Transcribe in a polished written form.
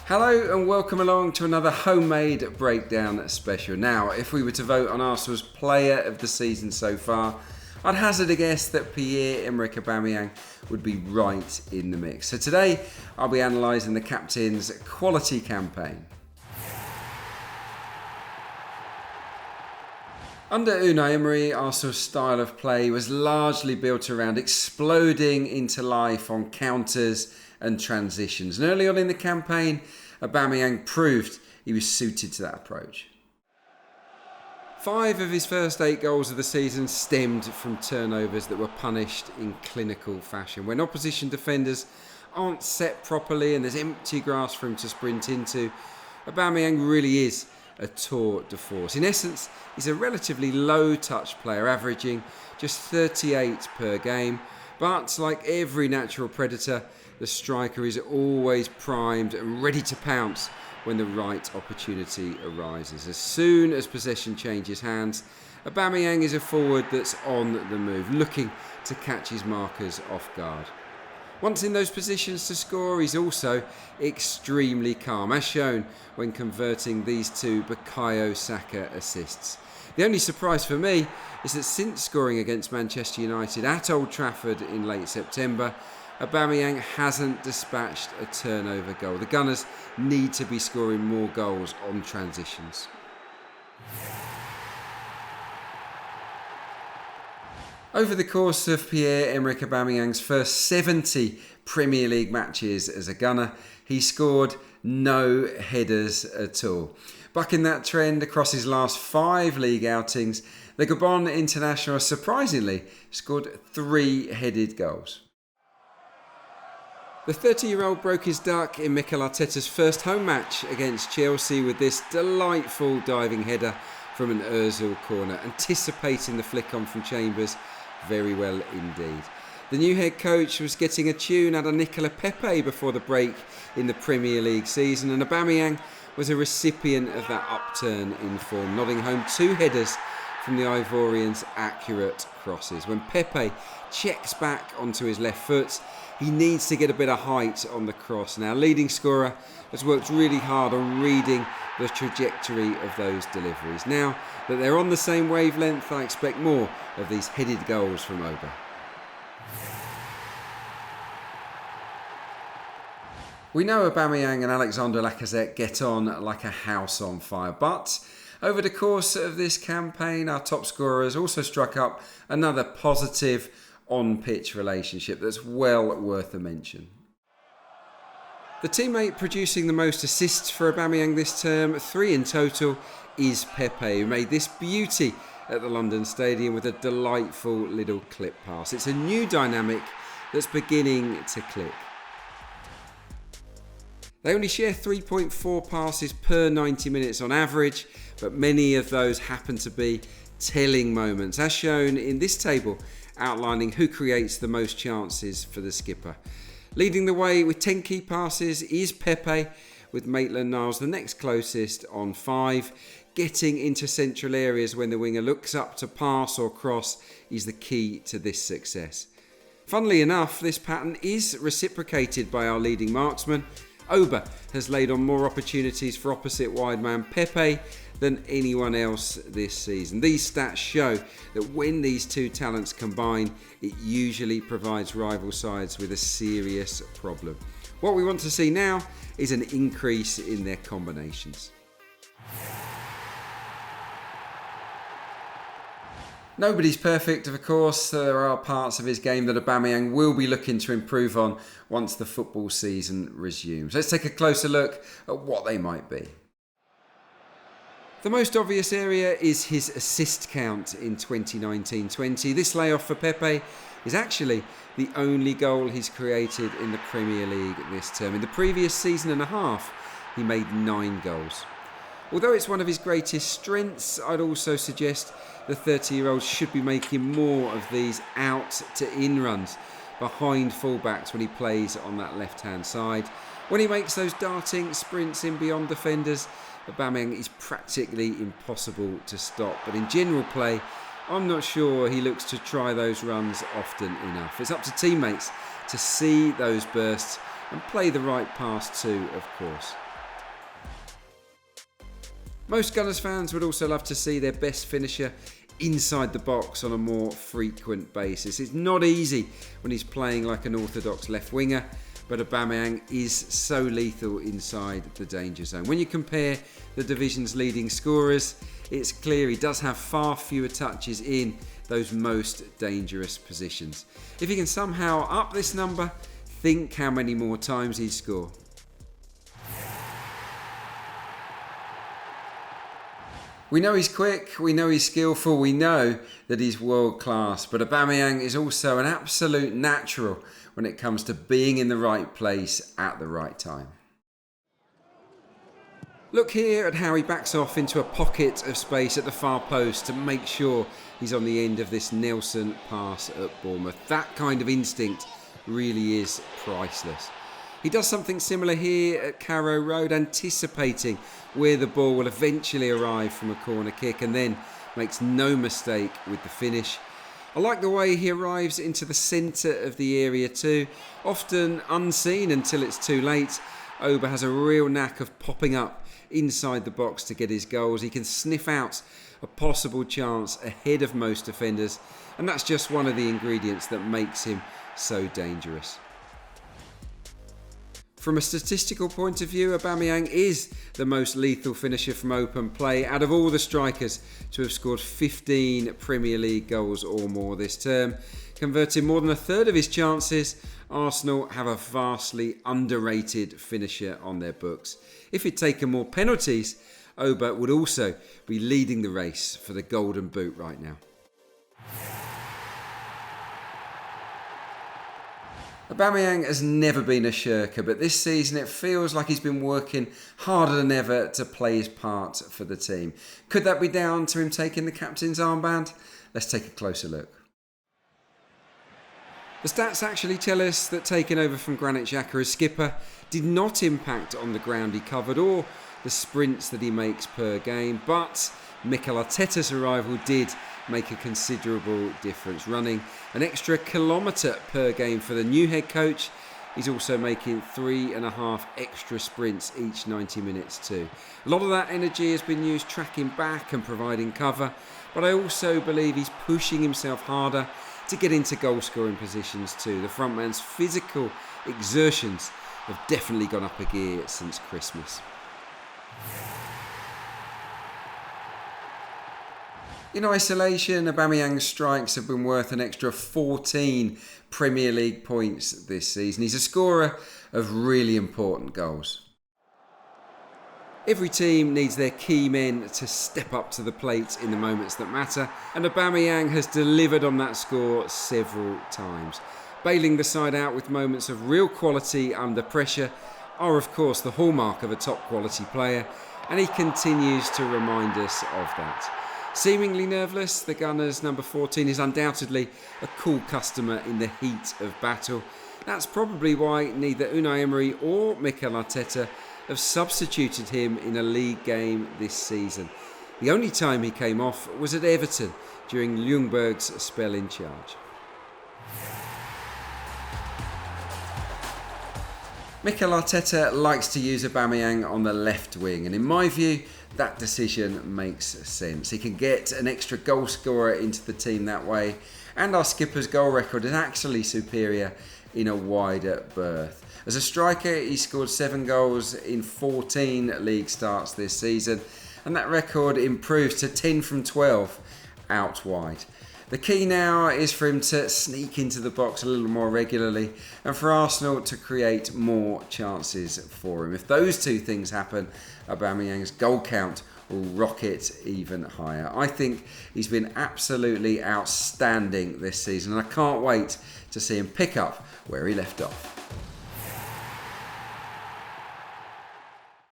Hello and welcome along to another homemade breakdown special. Now, if we were to vote on Arsenal's player of the season so far, I'd hazard a guess that Pierre-Emerick Aubameyang would be right in the mix. So today, I'll be analysing the captain's quality campaign. Under Unai Emery, Arsenal's style of play was largely built around exploding into life on counters and transitions. And early on in the campaign, Aubameyang proved he was suited to that approach. 5 of his first 8 goals of the season stemmed from turnovers that were punished in clinical fashion. When opposition defenders aren't set properly and there's empty grass for him to sprint into, Aubameyang really is a tour de force. In essence, he's a relatively low-touch player, averaging just 38 per game. But like every natural predator, the striker is always primed and ready to pounce when the right opportunity arises. As soon as possession changes hands, Aubameyang is a forward that's on the move, looking to catch his markers off guard. Once in those positions to score, he's also extremely calm, as shown when converting these 2 Bukayo Saka assists. The only surprise for me is that since scoring against Manchester United at Old Trafford in late September, Aubameyang hasn't dispatched a turnover goal. The Gunners need to be scoring more goals on transitions. Over the course of Pierre-Emerick Aubameyang's first 70 Premier League matches as a Gunner, he scored no headers at all. Bucking that trend across his last 5 league outings, the Gabon international surprisingly scored 3 headed goals. The 30-year-old broke his duck in Mikel Arteta's first home match against Chelsea with this delightful diving header from an Ozil corner, anticipating the flick on from Chambers very well indeed. The new head coach was getting a tune out of Nicolas Pepe before the break in the Premier League season, and Aubameyang was a recipient of that upturn in form, nodding home 2 headers from the Ivorian's accurate crosses. When Pepe checks back onto his left foot, he needs to get a bit of height on the cross. Now, leading scorer has worked really hard on reading the trajectory of those deliveries. Now that they're on the same wavelength, I expect more of these headed goals from Auba. We know Aubameyang and Alexandre Lacazette get on like a house on fire, but over the course of this campaign, our top scorer has also struck up another positive on-pitch relationship that's well worth a mention. The teammate producing the most assists for Aubameyang this term, 3 in total, is Pepe, who made this beauty at the London Stadium with a delightful little clip pass. It's a new dynamic that's beginning to click. They only share 3.4 passes per 90 minutes on average, but many of those happen to be telling moments, as shown in this table outlining who creates the most chances for the skipper. Leading the way with 10 key passes is Pepe, with Maitland-Niles the next closest on 5. Getting into central areas when the winger looks up to pass or cross is the key to this success. Funnily enough, this pattern is reciprocated by our leading marksman. Auba has laid on more opportunities for opposite wide man Pepe than anyone else this season. These stats show that when these 2 talents combine, it usually provides rival sides with a serious problem. What we want to see now is an increase in their combinations. Nobody's perfect, of course. There are parts of his game that Aubameyang will be looking to improve on once the football season resumes. Let's take a closer look at what they might be. The most obvious area is his assist count in 2019-20. This layoff for Pepe is actually the only goal he's created in the Premier League this term. In the previous season and a half, he made 9 goals. Although it's one of his greatest strengths, I'd also suggest the 30-year-old should be making more of these out-to-in runs behind fullbacks when he plays on that left-hand side. When he makes those darting sprints in beyond defenders, Aubameyang is practically impossible to stop. But in general play, I'm not sure he looks to try those runs often enough. It's up to teammates to see those bursts and play the right pass too, of course. Most Gunners fans would also love to see their best finisher inside the box on a more frequent basis. It's not easy when he's playing like an orthodox left winger, but Aubameyang is so lethal inside the danger zone. When you compare the division's leading scorers, it's clear he does have far fewer touches in those most dangerous positions. If he can somehow up this number, think how many more times he'd score. We know he's quick, we know he's skillful, we know that he's world class, but Aubameyang is also an absolute natural when it comes to being in the right place at the right time. Look here at how he backs off into a pocket of space at the far post to make sure he's on the end of this Nelson pass at Bournemouth. That kind of instinct really is priceless. He does something similar here at Carrow Road, anticipating where the ball will eventually arrive from a corner kick, and then makes no mistake with the finish. I like the way he arrives into the centre of the area too, often unseen until it's too late. Auba has a real knack of popping up inside the box to get his goals. He can sniff out a possible chance ahead of most defenders, and that's just one of the ingredients that makes him so dangerous. From a statistical point of view, Aubameyang is the most lethal finisher from open play out of all the strikers to have scored 15 Premier League goals or more this term. Converting more than a third of his chances, Arsenal have a vastly underrated finisher on their books. If he'd taken more penalties, Auba would also be leading the race for the Golden Boot right now. Aubameyang has never been a shirker, but this season it feels like he's been working harder than ever to play his part for the team. Could that be down to him taking the captain's armband? Let's take a closer look. The stats actually tell us that taking over from Granit Xhaka as skipper did not impact on the ground he covered or the sprints that he makes per game, but Mikel Arteta's arrival did make a considerable difference, running an extra kilometre per game for the new head coach. He's also making 3.5 extra sprints each 90 minutes too. A lot of that energy has been used tracking back and providing cover, but I also believe he's pushing himself harder to get into goal scoring positions too. The frontman's physical exertions have definitely gone up a gear since Christmas. In isolation, Aubameyang's strikes have been worth an extra 14 Premier League points this season. He's a scorer of really important goals. Every team needs their key men to step up to the plate in the moments that matter, and Aubameyang has delivered on that score several times. Bailing the side out with moments of real quality under pressure are of course the hallmark of a top quality player, and he continues to remind us of that. Seemingly nerveless, the Gunners' number 14 is undoubtedly a cool customer in the heat of battle. That's probably why neither Unai Emery or Mikel Arteta have substituted him in a league game this season. The only time he came off was at Everton during Ljungberg's spell in charge. Mikel Arteta likes to use Aubameyang on the left wing, and in my view, that decision makes sense. He can get an extra goal scorer into the team that way, and our skipper's goal record is actually superior in a wider berth. As a striker, he scored 7 goals in 14 league starts this season, and that record improves to 10 from 12 out wide. The key now is for him to sneak into the box a little more regularly and for Arsenal to create more chances for him. If those two things happen, Aubameyang's goal count will rocket even higher. I think he's been absolutely outstanding this season, and I can't wait to see him pick up where he left off.